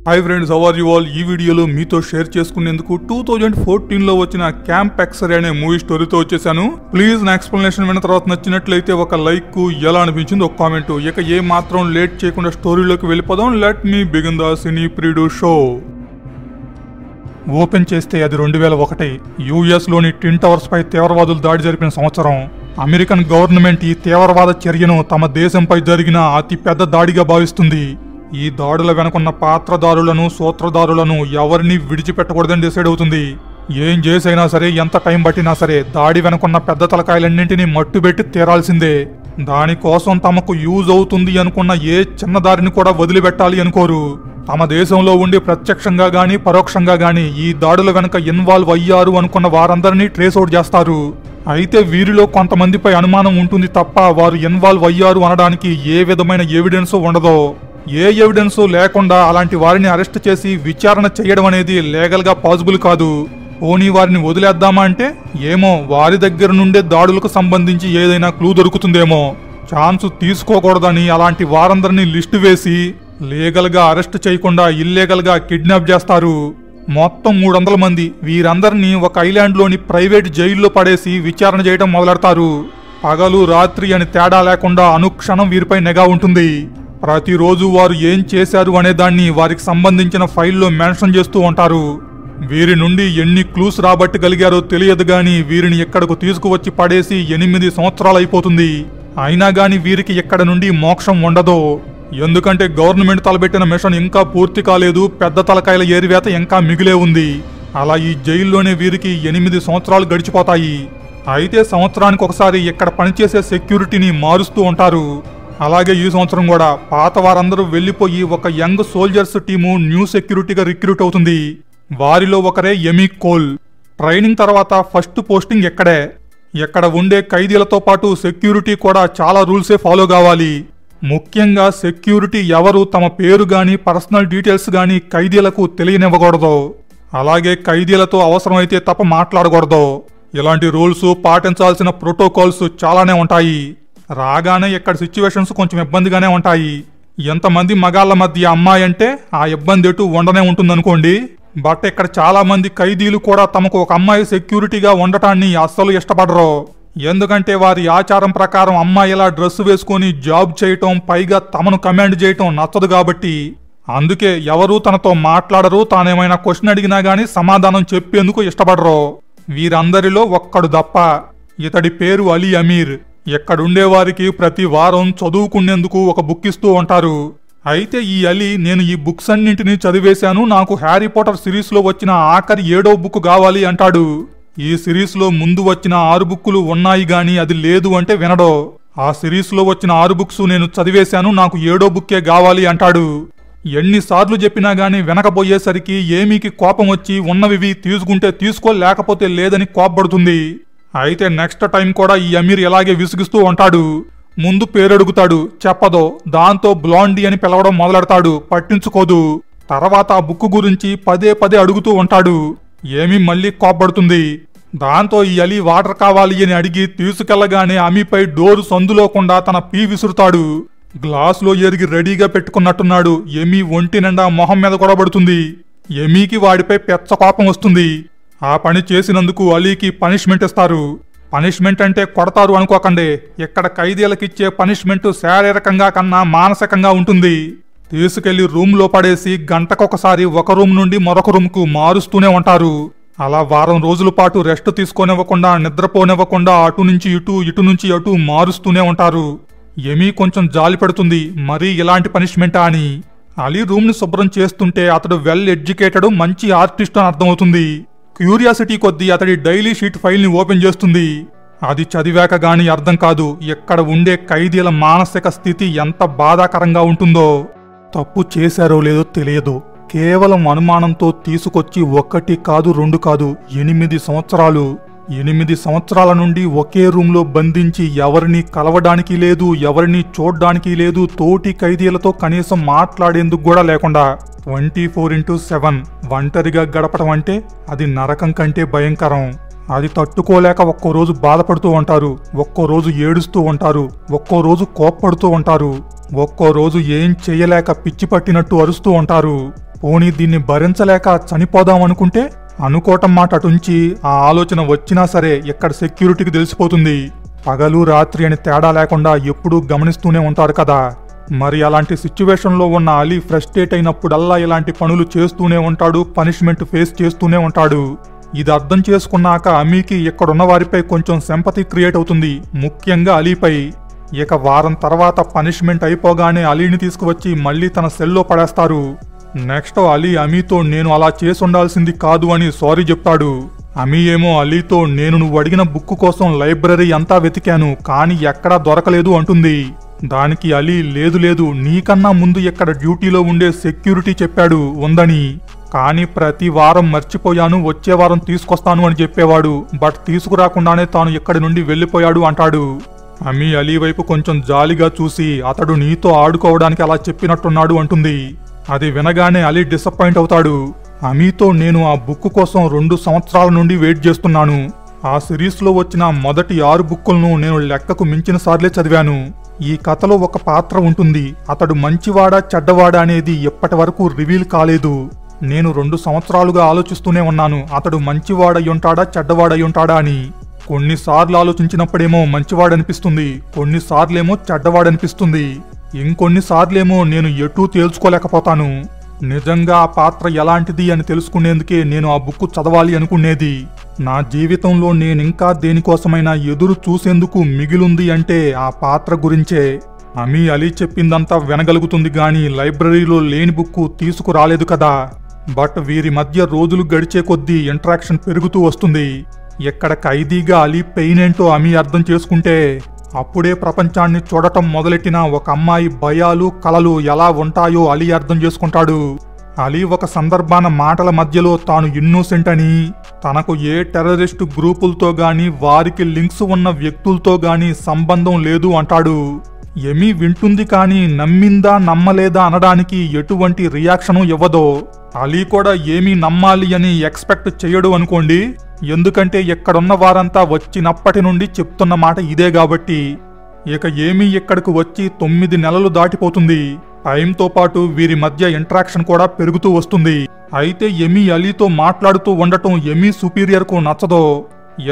Hi friends, how are you all? ఈ వీడియోలో మీతో షేర్ చేసుకునేందుకు 2014లో వచ్చిన క్యాంప్ ఎక్సరే అనే మూవీ స్టోరీతో వచ్చేసాను. ప్లీజ్ నా ఎక్స్ప్లెనేషన్ విన్న తర్వాత నచ్చినట్లయితే ఒక లైక్, ఎలా అనిపించింది ఒక కామెంట్. ఇక ఏ మాత్రం లేట్ చేయకుండా స్టోరీలోకి వెళ్ళిపోదాం. Let me begin the cine preview show. Open చేస్తే అది 2001. యుఎస్లోని ట్విన్ టవర్స్ పై తీవ్రవాదులు దాడి జరిపిన సంవత్సరం. అమెరికన్ గవర్నమెంట్ ఈ తీవ్రవాద చర్యను తమ దేశంపై జరిగిన అతి పెద్ద దాడిగా భావిస్తుంది. ఈ దాడుల వెనుకున్న పాత్రదారులను, సూత్రధారులను ఎవరిని విడిచిపెట్టకూడదని డిసైడ్ అవుతుంది. ఏం చేసైనా సరే, ఎంత టైం పట్టినా సరే దాడి వెనుకున్న పెద్ద తలకాయలన్నింటినీ మట్టుబెట్టి తీరాల్సిందే. దానికోసం తమకు యూజ్ అవుతుంది అనుకున్న ఏ చిన్న దారిని కూడా వదిలిపెట్టాలి అనుకోరు. తమ దేశంలో ఉండి ప్రత్యక్షంగా గాని పరోక్షంగా గాని ఈ దాడుల వెనుక ఇన్వాల్వ్ అయ్యారు అనుకున్న వారందరినీ ట్రేస్ అవుట్ చేస్తారు. అయితే వీరిలో కొంతమందిపై అనుమానం ఉంటుంది తప్ప వారు ఇన్వాల్వ్ అయ్యారు అనడానికి ఏ విధమైన ఎవిడెన్స్ ఉండదో. ఏ ఎవిడెన్స్ లేకుండా అలాంటి వారిని అరెస్ట్ చేసి విచారణ చేయడం అనేది లీగల్ గా పాసిబుల్ కాదు. పోనీ వారిని వదిలేద్దామా అంటే ఏమో, వారి దగ్గర నుండే దాడులకు సంబంధించి ఏదైనా క్లూ దొరుకుతుందేమో. ఛాన్స్ తీసుకోకూడదని అలాంటి వారందరినీ లిస్టు వేసి లీగల్ గా అరెస్ట్ చేయకుండా ఇల్లీగల్ గా కిడ్నాప్ చేస్తారు. మొత్తం 300 మంది. వీరందరినీ ఒక ఐలాండ్ లోని ప్రైవేట్ జైల్లో పడేసి విచారణ చేయడం మొదలెడతారు. పగలు రాత్రి అని తేడా లేకుండా అనుక్షణం వీరిపై నిఘా ఉంటుంది. ప్రతిరోజు వారు ఏం చేశారు అనే దాన్ని వారికి సంబంధించిన ఫైల్లో మెన్షన్ చేస్తూ ఉంటారు. వీరి నుండి ఎన్ని క్లూస్ రాబట్టగలిగారో తెలియదు గాని వీరిని ఇక్కడకు తీసుకువచ్చి పడేసి 8 సంవత్సరాలు అయిపోతుంది. అయినా గాని వీరికి ఇక్కడ నుండి మోక్షం ఉండదు. ఎందుకంటే గవర్నమెంట్ తలబెట్టిన మిషన్ ఇంకా పూర్తి కాలేదు. పెద్ద తలకాయల ఏరివేత ఇంకా మిగిలే ఉంది. అలా ఈ జైల్లోనే వీరికి 8 సంవత్సరాలు గడిచిపోతాయి. అయితే సంవత్సరానికి ఒకసారి ఇక్కడ పనిచేసే సెక్యూరిటీని మారుస్తూ ఉంటారు. అలాగే ఈ సంవత్సరం కూడా పాత వారందరూ వెళ్లిపోయి ఒక యంగ్ సోల్జర్స్ టీము న్యూ సెక్యూరిటీగా రిక్రూట్ అవుతుంది. వారిలో ఒకరే ఎమీ కోల్. ట్రైనింగ్ తర్వాత ఫస్ట్ పోస్టింగ్ ఎక్కడే. ఎక్కడ ఉండే ఖైదీలతో పాటు సెక్యూరిటీ కూడా చాలా రూల్సే ఫాలో కావాలి. ముఖ్యంగా సెక్యూరిటీ ఎవరు తమ పేరు గాని పర్సనల్ డీటెయిల్స్ గాని ఖైదీలకు తెలియనివ్వకూడదు. అలాగే ఖైదీలతో అవసరమైతే తప్ప మాట్లాడకూడదు. ఇలాంటి రూల్స్ పాటించాల్సిన ప్రోటోకాల్స్ చాలానే ఉంటాయి. రాగానే ఇక్కడ సిచ్యువేషన్స్ కొంచెం ఇబ్బందిగానే ఉంటాయి. ఎంతమంది మగాళ్ళ మధ్య అమ్మాయి అంటే ఆ ఇబ్బంది ఎటు ఉండనే ఉంటుందనుకోండి. బట్ ఇక్కడ చాలా మంది ఖైదీలు కూడా తమకు ఒక అమ్మాయి సెక్యూరిటీగా ఉండటాన్ని అస్సలు ఇష్టపడరు. ఎందుకంటే వారి ఆచారం ప్రకారం అమ్మాయి ఇలా డ్రెస్ వేసుకొని జాబ్ చేయటం, పైగా తమను కమాండ్ చేయటం నచ్చదు కాబట్టి. అందుకే ఎవరూ తనతో మాట్లాడరు. తానేమైనా క్వశ్చన్ అడిగినా గానీ సమాధానం చెప్పేందుకు ఇష్టపడరు. వీరందరిలో ఒక్కడు తప్ప. ఇతడి పేరు అలీ అమీర్. ఎక్కడుండే వారికి ప్రతి వారం చదువుకునేందుకు ఒక బుక్ ఇస్తూ ఉంటారు. అయితే ఈ అలీ, నేను ఈ బుక్స్ అన్నింటినీ చదివేశాను, నాకు హ్యారీ పాటర్ సిరీస్ లో వచ్చిన ఆఖరి 7వ బుక్ కావాలి అంటాడు. ఈ సిరీస్ లో ముందు వచ్చిన 6 బుక్కులు ఉన్నాయి గాని అది లేదు అంటే వినడో. ఆ సిరీస్ లో వచ్చిన 6 బుక్స్ నేను చదివేశాను, నాకు 7వ బుక్కే కావాలి అంటాడు. ఎన్నిసార్లు చెప్పినా గాని వెనకపోయేసరికి ఏమీకి కోపం వచ్చి ఉన్నవివి తీసుకుంటే తీసుకో, లేకపోతే లేదని కోప్పడుతుంది. అయితే నెక్స్ట్ టైం కూడా ఈ అమీర్ ఎలాగే విసిగిస్తూ ఉంటాడు. ముందు పేరడుగుతాడు, చెప్పదో. దాంతో బ్లాండీ అని పిలవడం మొదలెడతాడు, పట్టించుకోదు. తర్వాత ఆ బుక్ గురించి పదే పదే అడుగుతూ ఉంటాడు. ఏమీ మళ్ళీ కోప్పడుతుంది. దాంతో ఈ అలీ వాటర్ కావాలి అని అడిగి తీసుకెళ్లగానే అమీపై డోరు సందులోకుండా తన పీ విసురుతాడు. గ్లాసులో ఎరిగి రెడీగా పెట్టుకున్నట్టున్నాడు. ఎమీ ఒంటి నిండా మొహం మీద కొడబడుతుంది. ఎమీకి వాడిపై పెచ్చ కోపం వస్తుంది. ఆ పని చేసినందుకు అలీకి పనిష్మెంట్ ఇస్తారు. పనిష్మెంట్ అంటే కొడతారు అనుకోకండి. ఇక్కడ ఖైదీలకిచ్చే పనిష్మెంట్ శారీరకంగా కన్నా మానసికంగా ఉంటుంది. తీసుకెళ్లి రూమ్ లో పడేసి గంటకొకసారి ఒక రూమ్ నుండి మరొక రూమ్ కు మారుస్తూనే ఉంటారు. అలా వారం రోజుల పాటు రెస్ట్ తీసుకోనివ్వకుండా, నిద్రపోనివ్వకుండా అటు నుంచి ఇటు, ఇటు నుంచి అటు మారుస్తూనే ఉంటారు. ఎమీ కొంచెం జాలి పెడుతుంది, మరీ ఇలాంటి పనిష్మెంటా అని. అలీ రూమ్ ని శుభ్రం చేస్తుంటే అతడు వెల్ ఎడ్యుకేటెడ్, మంచి ఆర్టిస్ట్ అని అర్థమవుతుంది. క్యూరియాసిటీ కొద్దీ అతడి డైలీ షీట్ ఫైల్ ని ఓపెన్ చేస్తుంది. అది చదివాక గాని అర్థం కాదు ఇక్కడ ఉండే ఖైదీల మానసిక స్థితి ఎంత బాధాకరంగా ఉంటుందో. తప్పు చేశారో లేదో తెలియదు. కేవలం అనుమానంతో తీసుకొచ్చి 1 కాదు 2 కాదు 8 సంవత్సరాలు. 8 సంవత్సరాల నుండి ఒకే రూమ్లో బంధించి ఎవరిని కలవడానికి లేదు, ఎవరిని చూడ్డానికి లేదు, తోటి ఖైదీలతో కనీసం మాట్లాడేందుకు కూడా లేకుండా 24/7 ఒంటరిగా గడపడం అంటే అది నరకం కంటే భయంకరం. అది తట్టుకోలేక ఒక్కో రోజు బాధపడుతూ ఉంటారు, ఒక్కో రోజు ఏడుస్తూ ఉంటారు, ఒక్కో రోజు కోప్పడుతూ ఉంటారు, ఒక్కో రోజు ఏం చేయలేక పిచ్చి పట్టినట్టు అరుస్తూ ఉంటారు. పోనీ దీన్ని భరించలేక చనిపోదాం అనుకుంటే అనుకోవటం మాట అటుంచి ఆ ఆలోచన వచ్చినా సరే ఇక్కడ సెక్యూరిటీకి తెలిసిపోతుంది. పగలు రాత్రి అని తేడా లేకుండా ఎప్పుడూ గమనిస్తూనే ఉంటారు కదా. మరి అలాంటి సిచ్యువేషన్లో ఉన్న అలీ ఫ్రస్ట్రేట్ అయినప్పుడల్లా ఇలాంటి పనులు చేస్తూనే ఉంటాడు, పనిష్మెంట్ ఫేస్ చేస్తూనే ఉంటాడు. ఇది అర్థం చేసుకున్నాక అమీకి ఇక్కడున్న వారిపై కొంచెం సింపతి క్రియేట్ అవుతుంది, ముఖ్యంగా అలీపై. ఇక వారం తర్వాత పనిష్మెంట్ అయిపోగానే అలీని తీసుకువచ్చి మళ్లీ తన సెల్లో పడేస్తారు. నెక్స్ట్ అలీ అమీతో నేను అలా చేసుండాల్సింది కాదు అని సారీ చెప్తాడు. అమీ ఏమో అలీతో నేను నువ్వు అడిగిన బుక్ కోసం లైబ్రరీ అంతా వెతికాను కానీ ఎక్కడా దొరకలేదు అంటుంది. దానికి అలీ లేదు లేదు, నీకన్నా ముందు ఇక్కడ డ్యూటీలో ఉండే సెక్యూరిటీ చెప్పాడు ఉందని. కానీ ప్రతి వారం మర్చిపోయాను, వచ్చే వారం తీసుకొస్తాను అని చెప్పేవాడు. బట్ తీసుకురాకుండానే తాను ఇక్కడి నుండి వెళ్లిపోయాడు అంటాడు. అమీ అలీ వైపు కొంచెం జాలిగా చూసి అతడు నీతో ఆడుకోవడానికి అలా చెప్పినట్టున్నాడు అంటుంది. అది వినగానే అలీ డిసప్పాయింట్ అవుతాడు. అమీతో నేను ఆ బుక్ కోసం 2 సంవత్సరాల నుండి వెయిట్ చేస్తున్నాను. ఆ సిరీస్లో వచ్చిన మొదటి 6 బుక్కులను నేను లెక్కకు మించిన సార్లే చదివాను. ఈ కథలో ఒక పాత్ర ఉంటుంది, అతడు మంచివాడా చెడ్డవాడా అనేది ఎప్పటి వరకు రివీల్ కాలేదు. నేను 2 సంవత్సరాలుగా ఆలోచిస్తూనే ఉన్నాను, అతడు మంచివాడయ్యుంటాడా చెడ్డవాడయ్యుంటాడా అని. కొన్నిసార్లు ఆలోచించినప్పుడేమో మంచివాడనిపిస్తుంది, కొన్నిసార్లేమో చెడ్డవాడనిపిస్తుంది, ఇంకొన్నిసార్లేమో నేను ఎటూ తేల్చుకోలేకపోతాను. నిజంగా ఆ పాత్ర ఎలాంటిది అని తెలుసుకునేందుకే నేను ఆ బుక్ చదవాలి అనుకునేది. నా జీవితంలో నేనింకా దేనికోసమైనా ఎదురు చూసేందుకు మిగిలుంది అంటే ఆ పాత్ర గురించే. అమీ అలీ చెప్పిందంతా వినగలుగుతుంది గాని లైబ్రరీలో లేని బుక్కు తీసుకురాలేదు కదా. బట్ వీరి మధ్య రోజులు గడిచే కొద్దీ ఇంటరాక్షన్ పెరుగుతూ వస్తుంది. ఎక్కడ ఖైదీగా అలీ పెయిన్ ఏంటో అమీ అర్థం చేసుకుంటే అప్పుడే ప్రపంచాన్ని చూడటం మొదలెట్టిన ఒక అమ్మాయి భయాలు కలలు ఎలా ఉంటాయో అలీ అర్థం చేసుకుంటాడు. అలీ ఒక సందర్భాన మాటల మధ్యలో తాను ఇన్నోసెంట్ అని, తనకు ఏ టెర్రరిస్టు గ్రూపులతో గాని వారికి లింక్స్ ఉన్న వ్యక్తులతో గాని సంబంధం లేదు అంటాడు. ఎమీ వింటుంది కానీ నమ్మిందా నమ్మలేదా అనడానికి ఎటువంటి రియాక్షను ఇవ్వదో. అలీ కూడా ఏమీ నమ్మాలి అని ఎక్స్పెక్ట్ చేయడు అనుకోండి, ఎందుకంటే ఎక్కడున్న వారంతా వచ్చినప్పటి నుండి చెప్తున్న మాట ఇదే కాబట్టి. ఇక ఏమీ ఇక్కడికి వచ్చి 9 నెలలు దాటిపోతుంది. టైంతో పాటు వీరి మధ్య ఇంటరాక్షన్ కూడా పెరుగుతూ వస్తుంది. అయితే ఎమీ అలీతో మాట్లాడుతూ ఉండటం ఎమీ సుపీరియర్కు నచ్చదో.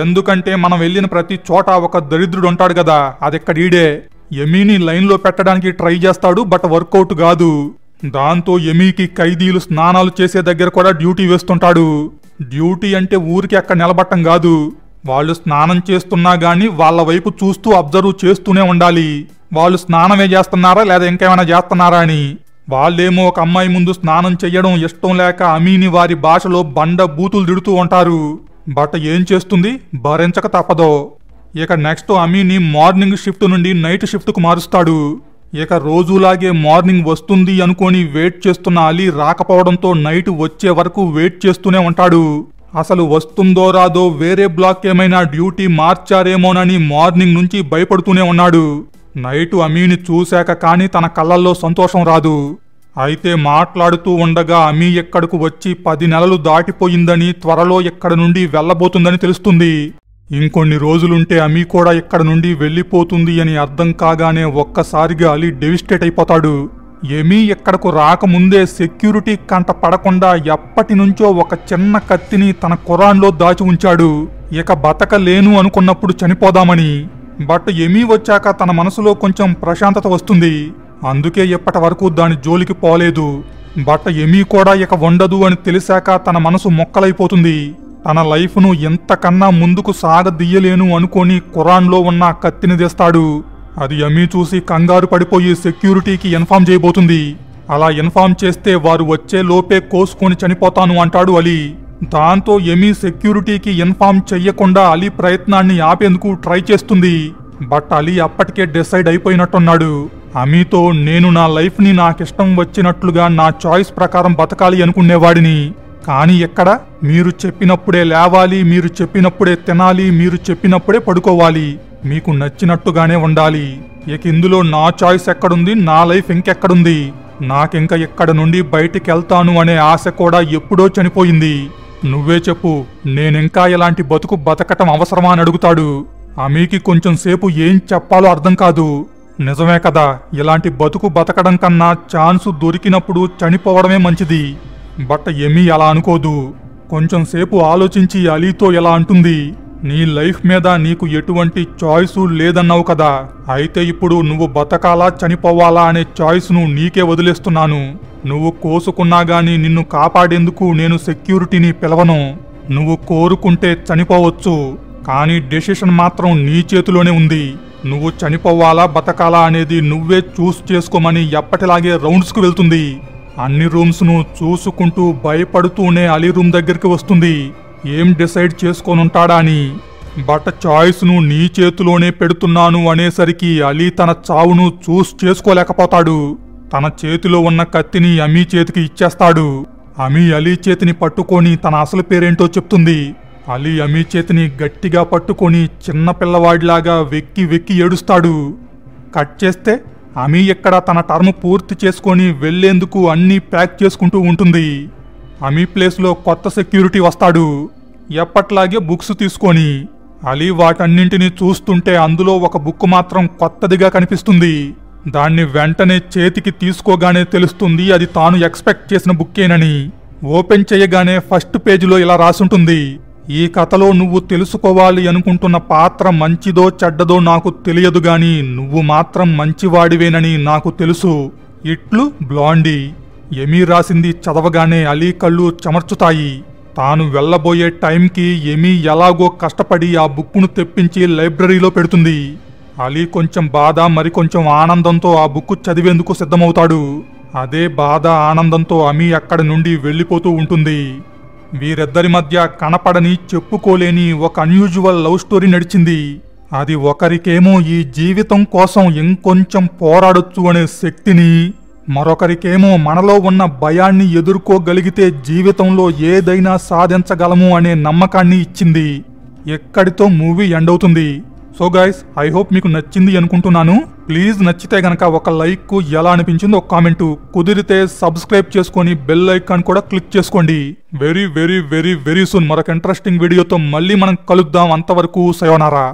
ఎందుకంటే మనం వెళ్ళిన ప్రతి చోట ఒక దరిద్రుడు ఉంటాడు కదా, అదెక్కడీడే. ఎమీని లైన్లో పెట్టడానికి ట్రై చేస్తాడు, బట్ వర్కౌట్ కాదు. దాంతో ఎమీకి ఖైదీలు స్నానాలు చేసే దగ్గర కూడా డ్యూటీ వేస్తుంటాడు. డ్యూటీ అంటే ఊరికి అక్కడ నిలబట్టం కాదు, వాళ్ళు స్నానం చేస్తున్నా గాని వాళ్ళ వైపు చూస్తూ అబ్జర్వ్ చేస్తూనే ఉండాలి. వాళ్ళు స్నానమే చేస్తున్నారా లేదా ఇంకేమైనా చేస్తున్నారా అని. వాళ్ళేమో ఒక అమ్మాయి ముందు స్నానం చెయ్యడం ఇష్టం లేక అమీని వారి భాషలో బండ బూతులు తిడుతూ ఉంటారు. బట్ ఏం చేస్తుంది, భరించక తప్పదో. ఇక నెక్స్ట్ అమీని మార్నింగ్ షిఫ్ట్ నుండి నైట్ షిఫ్ట్కు మారుస్తాడు. ఇక రోజులాగే మార్నింగ్ వస్తుంది అనుకొని వెయిట్ చేస్తున్న అలీ రాకపోవడంతో నైట్ వచ్చే వరకు వెయిట్ చేస్తూనే ఉంటాడు. అసలు వస్తుందో రాదో, వేరే బ్లాక్ ఏమైనా డ్యూటీ మార్చారేమోనని మార్నింగ్ నుంచి భయపడుతూనే ఉన్నాడు. నైటు అమీని చూశాక కానీ తన కళ్ళల్లో సంతోషం రాదు. అయితే మాట్లాడుతూ ఉండగా అమీ ఎక్కడకు వచ్చి 10 నెలలు దాటిపోయిందని, త్వరలో ఎక్కడ నుండి వెళ్లబోతుందని తెలుస్తుంది. ఇంకొన్ని రోజులుంటే అమీ కూడా ఇక్కడ నుండి వెళ్లిపోతుంది అని అర్థం కాగానే ఒక్కసారిగా అలీ డెవిస్టేట్ అయిపోతాడు. ఎమీ ఎక్కడకు రాకముందే సెక్యూరిటీ కంట పడకుండా ఎప్పటి నుంచో ఒక చిన్న కత్తిని తన ఖురాన్లో దాచి ఉంచాడు. ఇక బతకలేను అనుకున్నప్పుడు చనిపోదామని. బట్ ఎమీ వచ్చాక తన మనసులో కొంచెం ప్రశాంతత వస్తుంది, అందుకే ఎప్పటి వరకు దాని జోలికి పోలేదు. బట్ ఎమీ కూడా ఇక ఉండదు అని తెలిసాక తన మనసు మొక్కలైపోతుంది. తన లైఫ్ను ఎంతకన్నా ముందుకు సాగదీయలేను అనుకొని ఖురాన్లో ఉన్న కత్తిని తెస్తాడు. అది ఎమీ చూసి కంగారు పడిపోయి సెక్యూరిటీకి ఇన్ఫార్మ్ చేయబోతుంది. అలా ఇన్ఫార్మ్ చేస్తే వారు వచ్చే లోపే కోసుకొని చనిపోతాను అంటాడు అలీ. దాంతో ఎమీ సెక్యూరిటీకి ఇన్ఫార్మ్ చెయ్యకుండా అలీ ప్రయత్నాన్ని ఆపేందుకు ట్రై చేస్తుంది. బట్ అలీ అప్పటికే డిసైడ్ అయిపోయినట్టున్నాడు. అమీతో నేను నా లైఫ్ని నాకిష్టం వచ్చినట్లుగా నా చాయిస్ ప్రకారం బతకాలి అనుకునేవాడిని. కానీ ఎక్కడ, మీరు చెప్పినప్పుడే లేవాలి, మీరు చెప్పినప్పుడే తినాలి, మీరు చెప్పినప్పుడే పడుకోవాలి, మీకు నచ్చినట్టుగానే ఉండాలి. ఇక ఇందులో నా చాయిస్ ఎక్కడుంది, నా లైఫ్ ఇంకెక్కడుంది, నాకింక ఇక్కడ నుండి బయటికెళ్తాను అనే ఆశ కూడా ఎప్పుడో చనిపోయింది. నువ్వే చెప్పు, నేనింకా ఇలాంటి బతుకు బతకటం అవసరమా అని అడుగుతాడు. అమీకి కొంచెం సేపు ఏం చెప్పాలో అర్థం కాదు. నిజమే కదా, ఇలాంటి బతుకు బతకడం కన్నా ఛాన్సు దొరికినప్పుడు చనిపోవడమే మంచిది. బట్ ఎమీ అలా అనుకోదు. కొంచెం సేపు ఆలోచించి అలీతో ఎలా అంటుంది, నీ లైఫ్ మీద నీకు ఎటువంటి చాయిసు లేదన్నావు కదా, అయితే ఇప్పుడు నువ్వు బతకాలా చనిపోవాలా అనే చాయిస్ను నీకే వదిలేస్తున్నాను. నువ్వు కోసుకున్నా గాని నిన్ను కాపాడేందుకు నేను సెక్యూరిటీని పిలవను. నువ్వు కోరుకుంటే చనిపోవచ్చు, కానీ డెసిషన్ మాత్రం నీ చేతిలోనే ఉంది. నువ్వు చనిపోవాలా బతకాలా అనేది నువ్వే చూస్ చేసుకోమని ఎప్పటిలాగే రౌండ్స్కు వెళ్తుంది. అన్ని రూమ్స్ను చూసుకుంటూ భయపడుతూనే అలీ రూమ్ దగ్గరికి వస్తుంది, ఏం డిసైడ్ చేసుకోనుంటాడా అని. బట్ చాయిస్ను నీ చేతిలోనే పెడుతున్నాను అనేసరికి అలీ తన చావును చూస్ చేసుకోలేకపోతాడు. తన చేతిలో ఉన్న కత్తిని అమీ చేతికి ఇచ్చేస్తాడు. అమీ అలీ చేతిని పట్టుకొని తన అసలు పేరేంటో చెప్తుంది. అలీ అమీ చేతిని గట్టిగా పట్టుకొని చిన్న పిల్లవాడిలాగా వెక్కి వెక్కి ఏడుస్తాడు. కట్ చేస్తే అమీ ఎక్కడ తన టర్మ్ పూర్తి చేసుకొని వెళ్లేందుకు అన్నీ ప్యాక్ చేసుకుంటూ ఉంటుంది. అమీ ప్లేస్లో కొత్త సెక్యూరిటీ వస్తాడు, ఎప్పట్లాగే బుక్స్ తీసుకొని. అలీ వాటన్నింటినీ చూస్తుంటే అందులో ఒక బుక్ మాత్రం కొత్తదిగా కనిపిస్తుంది. దాన్ని వెంటనే చేతికి తీసుకోగానే తెలుస్తుంది అది తాను ఎక్స్పెక్ట్ చేసిన బుక్కేనని. ఓపెన్ చేయగానే ఫస్ట్ పేజీలో ఇలా రాసుంటుంది, ఈ కథలో నువ్వు తెలుసుకోవాలి అనుకుంటున్న పాత్ర మంచిదో చెడ్డదో నాకు తెలియదు గాని నువ్వు మాత్రం మంచివాడివేనని నాకు తెలుసు. ఇట్లు బ్లాండీ. ఎమీ రాసింది చదవగానే అలీ కళ్ళు చెమర్చుతాయి. తాను వెళ్లబోయే టైంకి ఎమీ ఎలాగో కష్టపడి ఆ బుక్కును తెప్పించి లైబ్రరీలో పెడుతుంది. అలీ కొంచెం బాధ మరికొంచెం ఆనందంతో ఆ బుక్కు చదివేందుకు సిద్ధమవుతాడు. అదే బాధ ఆనందంతో అమీ అక్కడి నుండి వెళ్ళిపోతూ ఉంటుంది. వీరిద్దరి మధ్య కనపడని చెప్పుకోలేని ఒక అన్యూజువల్ లవ్ స్టోరీ నడిచింది. అది ఒకరికేమో ఈ జీవితం కోసం ఇంకొంచెం పోరాడొచ్చు అనే శక్తిని, మరొకరికేమో మనలో ఉన్న భయాన్ని ఎదుర్కోగలిగితే జీవితంలో ఏదైనా సాధించగలము అనే నమ్మకాన్ని ఇచ్చింది. ఎక్కడితో మూవీ ఎండ్ అవుతుంది. సో గైస్, ఐ హోప్ మీకు నచ్చింది అనుకుంటున్నాను. ప్లీజ్ నచ్చితే గనక ఒక లైక్, ఎలా అనిపించిందో ఒక కామెంటు, కుదిరితే సబ్స్క్రైబ్ చేసుకొని బెల్ ఐకాన్ కూడా క్లిక్ చేసుకోండి. Very very very very soon మరొక ఇంట్రెస్టింగ్ వీడియోతో మళ్ళీ మనం కలుద్దాం. అంతవరకు సయోనారా.